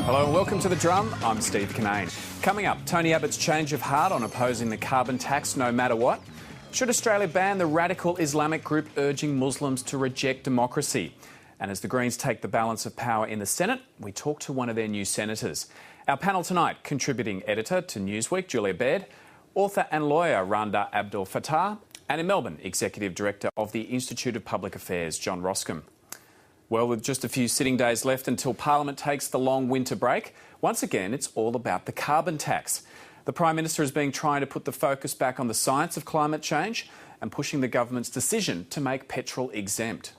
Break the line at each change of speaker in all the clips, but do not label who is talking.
Hello and welcome to The Drum. I'm Steve Cannane. Coming up, Tony Abbott's change of heart on opposing the carbon tax no matter what. Should Australia ban the radical Islamic group urging Muslims to reject democracy? And as the Greens take the balance of power in the Senate, we talk to one of their new senators. Our panel tonight, contributing editor to Newsweek, Julia Baird, author and lawyer Randa Abdel-Fattah, and in Melbourne, Executive Director of the Institute of Public Affairs, John Roskam. Well, with just a few sitting days left until Parliament takes the long winter break, once again it's all about the carbon tax. The Prime Minister is trying to put the focus back on the science of climate change and pushing the government's decision to make petrol exempt.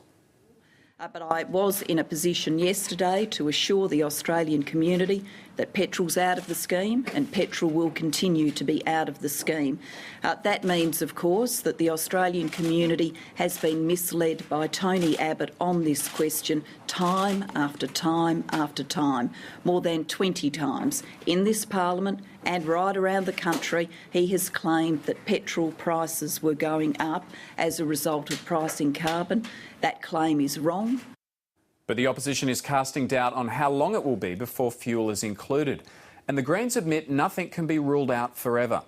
But I was in a position yesterday to assure the Australian community that petrol's out of the scheme and petrol will continue to be out of the scheme. That means, of course, that the Australian community has been misled by Tony Abbott on this question time after time after time. More than 20 times in this Parliament and right around the country, he has claimed that petrol prices were going up as a result of pricing carbon. That claim is wrong.
But the opposition is casting doubt on how long it will be before fuel is included. And the Greens admit nothing can be ruled out forever.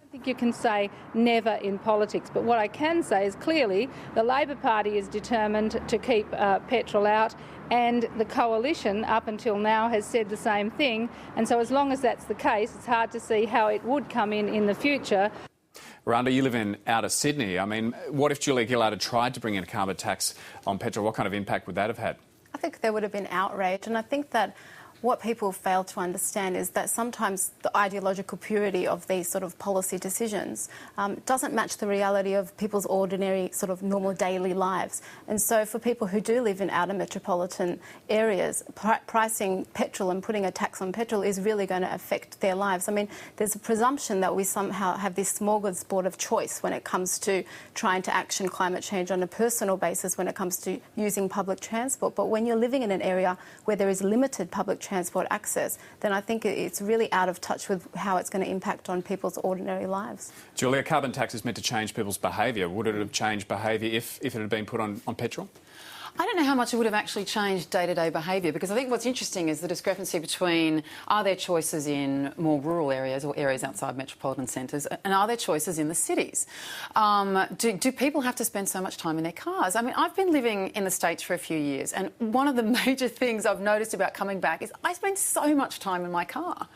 I think you can say never in politics, but what I can say is clearly the Labor Party is determined to keep petrol out, and the coalition up until now has said the same thing. And so as long as that's the case, it's hard to see how it would come in the future.
Randa, you live in outer Sydney. I mean, what if Julia Gillard had tried to bring in a carbon tax on petrol? What kind of impact would that have had?
I think there would have been outrage, and I think that what people fail to understand is that sometimes the ideological purity of these sort of policy decisions doesn't match the reality of people's ordinary sort of normal daily lives. And so for people who do live in outer metropolitan areas, pricing petrol and putting a tax on petrol is really going to affect their lives. I mean, there's a presumption that we somehow have this smorgasbord of choice when it comes to trying to action climate change on a personal basis when it comes to using public transport. But when you're living in an area where there is limited public transport access, then I think it's really out of touch with how it's going to impact on people's ordinary lives.
Julia, carbon tax is meant to change people's behaviour. Would it have changed behaviour if it had been put on petrol?
I don't know how much it would have actually changed day-to-day behaviour, because I think what's interesting is the discrepancy between are there choices in more rural areas or areas outside metropolitan centres, and are there choices in the cities? Do people have to spend so much time in their cars? I mean, I've been living in the States for a few years, and one of the major things I've noticed about coming back is I spend so much time in my car.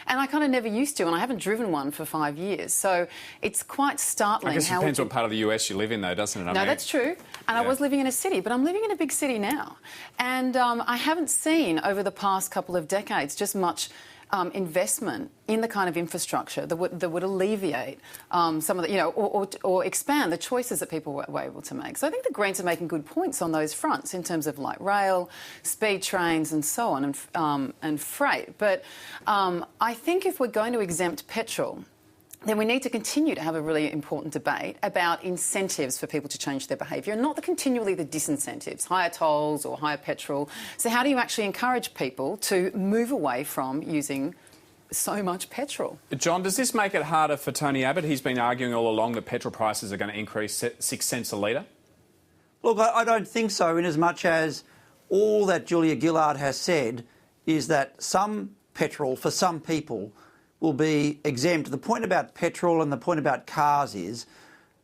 And I kind of never used to, and I haven't driven one for 5 years. So it's quite startling.
I guess it depends what part of the US you live in, though, doesn't it?
No, that's true. And I was living in a city, but I'm living in a big city now. And I haven't seen over the past couple of decades just much investment in the kind of infrastructure that would alleviate some of the, or expand the choices that people were able to make. So I think the Greens are making good points on those fronts in terms of light rail, speed trains and so on, and freight. But I think if we're going to exempt petrol, then we need to continue to have a really important debate about incentives for people to change their behaviour, and not continually the disincentives, higher tolls or higher petrol. So how do you actually encourage people to move away from using so much petrol?
John, does this make it harder for Tony Abbott? He's been arguing all along that petrol prices are going to increase 6 cents a litre.
Look, I don't think so, in as much as all that Julia Gillard has said is that some petrol for some people will be exempt. The point about petrol and the point about cars is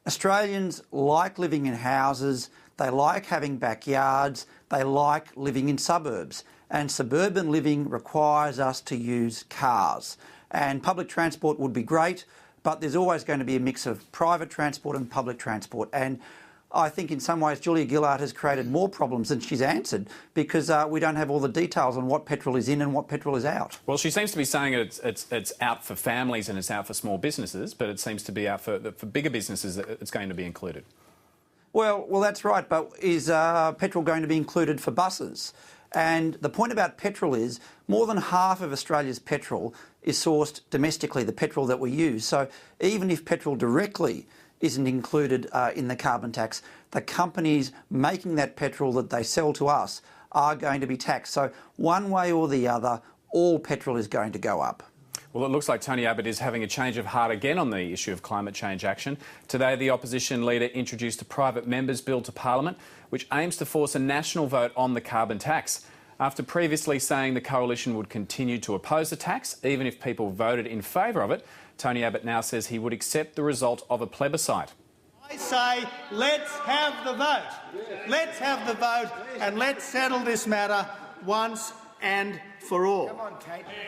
Australians like living in houses, they like having backyards, they like living in suburbs. And suburban living requires us to use cars. And public transport would be great, but there's always going to be a mix of private transport and public transport. And I think in some ways Julia Gillard has created more problems than she's answered, because we don't have all the details on what petrol is in and what petrol is out.
Well, she seems to be saying it's out for families and it's out for small businesses, but it seems to be out for bigger businesses that it's going to be included.
Well, that's right, but is petrol going to be included for buses? And the point about petrol is more than half of Australia's petrol is sourced domestically, the petrol that we use. So even if petrol directly isn't included in the carbon tax, the companies making that petrol that they sell to us are going to be taxed. So one way or the other, all petrol is going to go up.
Well, it looks like Tony Abbott is having a change of heart again on the issue of climate change action. Today, the opposition leader introduced a private members' bill to Parliament, which aims to force a national vote on the carbon tax. After previously saying the coalition would continue to oppose the tax, even if people voted in favour of it, Tony Abbott now says he would accept the result of a plebiscite.
I say, let's have the vote. Let's have the vote and let's settle this matter once and for all.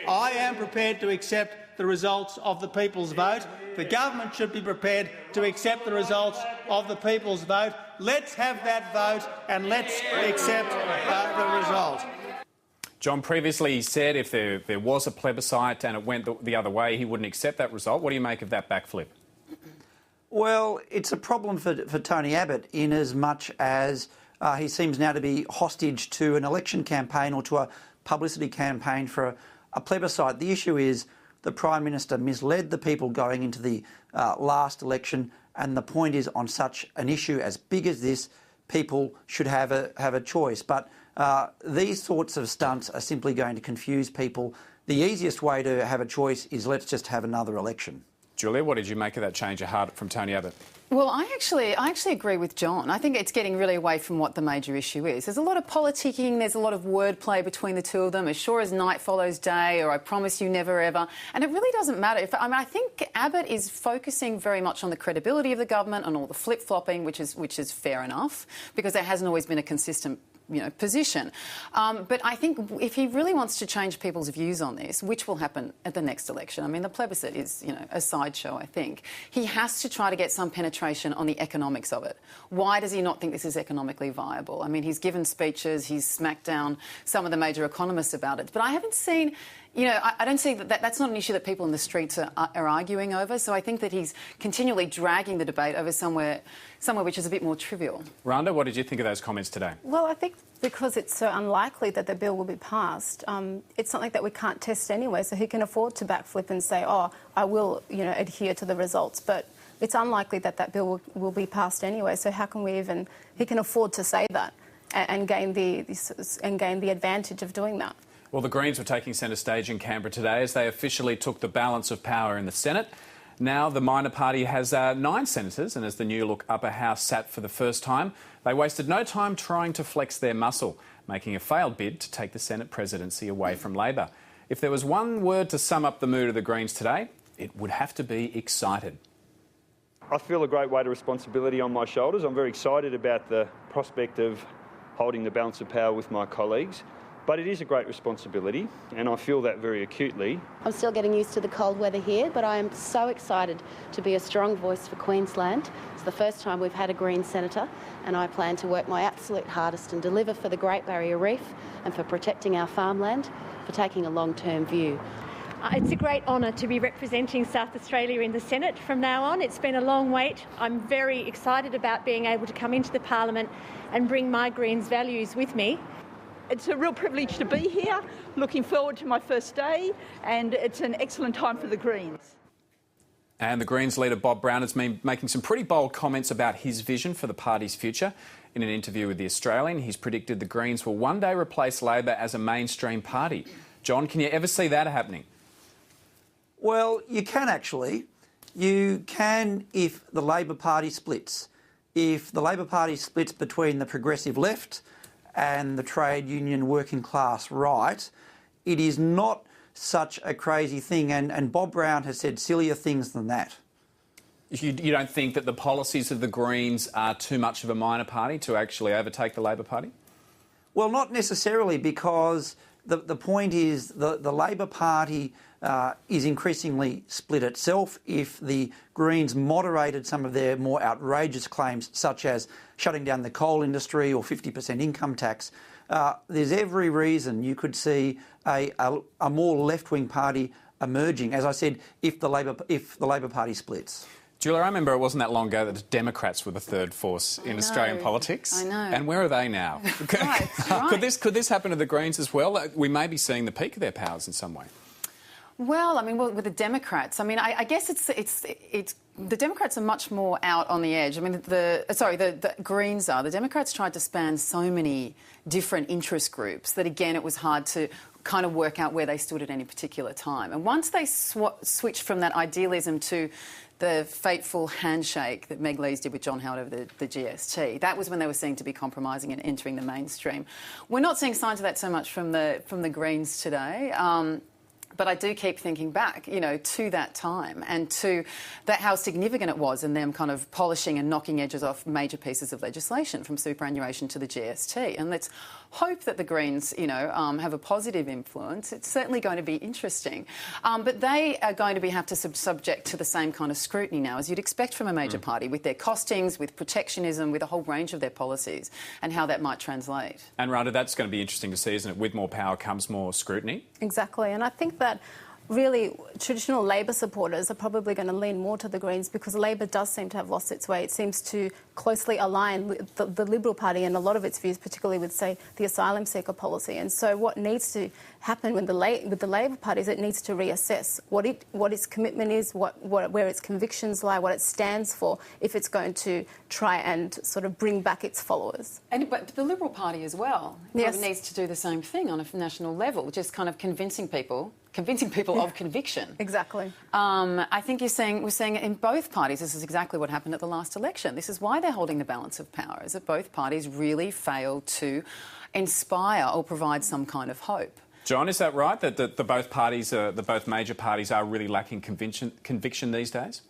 I am prepared to accept the results of the people's vote. The government should be prepared to accept the results of the people's vote. Let's have that vote and let's accept the result.
John previously said if there was a plebiscite and it went the other way, he wouldn't accept that result. What do you make of that backflip?
Well, it's a problem for Tony Abbott in as much as he seems now to be hostage to an election campaign or to a publicity campaign for a plebiscite. The issue is the Prime Minister misled the people going into the last election, and the point is on such an issue as big as this, people should have a choice. But these sorts of stunts are simply going to confuse people. The easiest way to have a choice is let's just have another election.
Julia, what did you make of that change of heart from Tony Abbott?
Well, I actually agree with John. I think it's getting really away from what the major issue is. There's a lot of politicking, there's a lot of wordplay between the two of them, as sure as night follows day, or I promise you never ever. And it really doesn't matter. I think Abbott is focusing very much on the credibility of the government and all the flip-flopping, which is fair enough, because there hasn't always been a consistent position. But I think if he really wants to change people's views on this, which will happen at the next election, I mean, the plebiscite is, a sideshow, I think, he has to try to get some penetration on the economics of it. Why does he not think this is economically viable? I mean, he's given speeches, he's smacked down some of the major economists about it, but I haven't seen... I don't see that's not an issue that people in the streets are arguing over. So I think that he's continually dragging the debate over somewhere which is a bit more trivial.
Randa, what did you think of those comments today?
Well, I think because it's so unlikely that the bill will be passed, it's something that we can't test anyway. So he can afford to backflip and say, "Oh, I will, adhere to the results." But it's unlikely that that bill will be passed anyway. So how can we even? He can afford to say that and gain the advantage of doing that.
Well, the Greens were taking centre stage in Canberra today as they officially took the balance of power in the Senate. Now the minor party has 9 senators, and as the new look upper house sat for the first time, they wasted no time trying to flex their muscle, making a failed bid to take the Senate presidency away from Labor. If there was one word to sum up the mood of the Greens today, it would have to be excited.
I feel a great weight of responsibility on my shoulders. I'm very excited about the prospect of holding the balance of power with my colleagues. But it is a great responsibility, and I feel that very acutely.
I'm still getting used to the cold weather here, but I am so excited to be a strong voice for Queensland. It's the first time we've had a Green senator, and I plan to work my absolute hardest and deliver for the Great Barrier Reef and for protecting our farmland, for taking a long-term view.
It's a great honour to be representing South Australia in the Senate from now on. It's been a long wait. I'm very excited about being able to come into the Parliament and bring my Greens values with me.
It's a real privilege to be here, looking forward to my first day, and it's an excellent time for the Greens.
And the Greens leader Bob Brown has been making some pretty bold comments about his vision for the party's future. In an interview with The Australian, he's predicted the Greens will one day replace Labor as a mainstream party. John, can you ever see that happening?
Well, you can actually. You can if the Labor Party splits. If the Labor Party splits between the progressive left and the trade union working class right, it is not such a crazy thing. And Bob Brown has said sillier things than that.
You don't think that the policies of the Greens are too much of a minor party to actually overtake the Labor Party?
Well, not necessarily, because the point is the Labor Party is increasingly split itself. If the Greens moderated some of their more outrageous claims, such as shutting down the coal industry or 50% income tax, there's every reason you could see a more left-wing party emerging, as I said, if the Labor Party splits.
Julia, I remember it wasn't that long ago that the Democrats were the third force in Australian politics.
I know.
And where are they now?
Right.
Could this happen to the Greens as well? We may be seeing the peak of their powers in some way.
Well, I mean, with the Democrats, I mean, I guess it's the Democrats are much more out on the edge. I mean, the Greens are. The Democrats tried to span so many different interest groups that, again, it was hard to kind of work out where they stood at any particular time. And once they switched from that idealism to the fateful handshake that Meg Lees did with John Howard over the GST, that was when they were seen to be compromising and entering the mainstream. We're not seeing signs of that so much from the Greens today. But I do keep thinking back, you know, to that time and to that how significant it was in them kind of polishing and knocking edges off major pieces of legislation from superannuation to the GST. And let's hope that the Greens, you know, have a positive influence. It's certainly going to be interesting. But they are going to have to subject to the same kind of scrutiny now as you'd expect from a major party, with their costings, with protectionism, with a whole range of their policies and how that might translate.
And Randa, that's going to be interesting to see, isn't it? With more power comes more scrutiny.
Exactly, and I think that really traditional Labor supporters are probably going to lean more to the Greens because Labor does seem to have lost its way. It seems to closely align with the Liberal Party and a lot of its views, particularly with, say, the asylum seeker policy. And so what needs to happen with the Labor Party is it needs to reassess what its commitment is, where its convictions lie, what it stands for, if it's going to try and sort of bring back its followers.
But the Liberal Party as well needs to do the same thing on a national level, just kind of convincing people of conviction.
Exactly.
I think we're seeing it in both parties. This is exactly what happened at the last election. This is why they're holding the balance of power, is that both parties really failed to inspire or provide some kind of hope.
John, is that right, that the both major parties are really lacking conviction these days?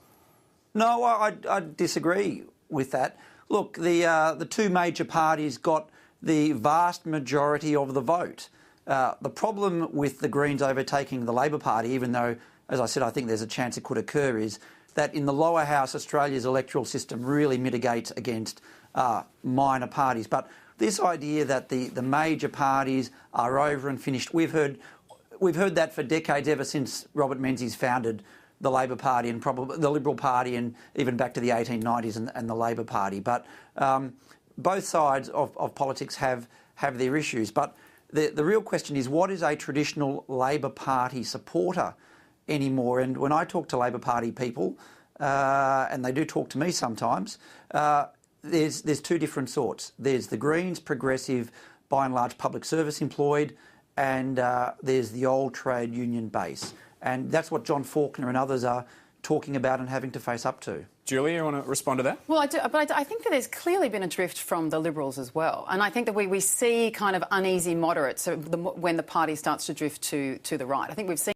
No, I disagree with that. Look, the two major parties got the vast majority of the vote. The problem with the Greens overtaking the Labor Party, even though, as I said, I think there's a chance it could occur, is that in the lower house, Australia's electoral system really mitigates against minor parties. But this idea that the major parties are over and finished, we've heard that for decades, ever since Robert Menzies founded the Labor Party and probably the Liberal Party, and even back to the 1890s and the Labor Party. But both sides of politics have their issues. But the real question is, what is a traditional Labor Party supporter anymore? And when I talk to Labor Party people, and they do talk to me sometimes, there's two different sorts. There's the Greens, progressive, by and large public service employed, and there's the old trade union base. And that's what John Faulkner and others are talking about and having to face up to.
Julia, you want to respond to that?
Well, I do, but I think that there's clearly been a drift from the Liberals as well. And I think that we see kind of uneasy moderates when the party starts to drift to the right. I think we've seen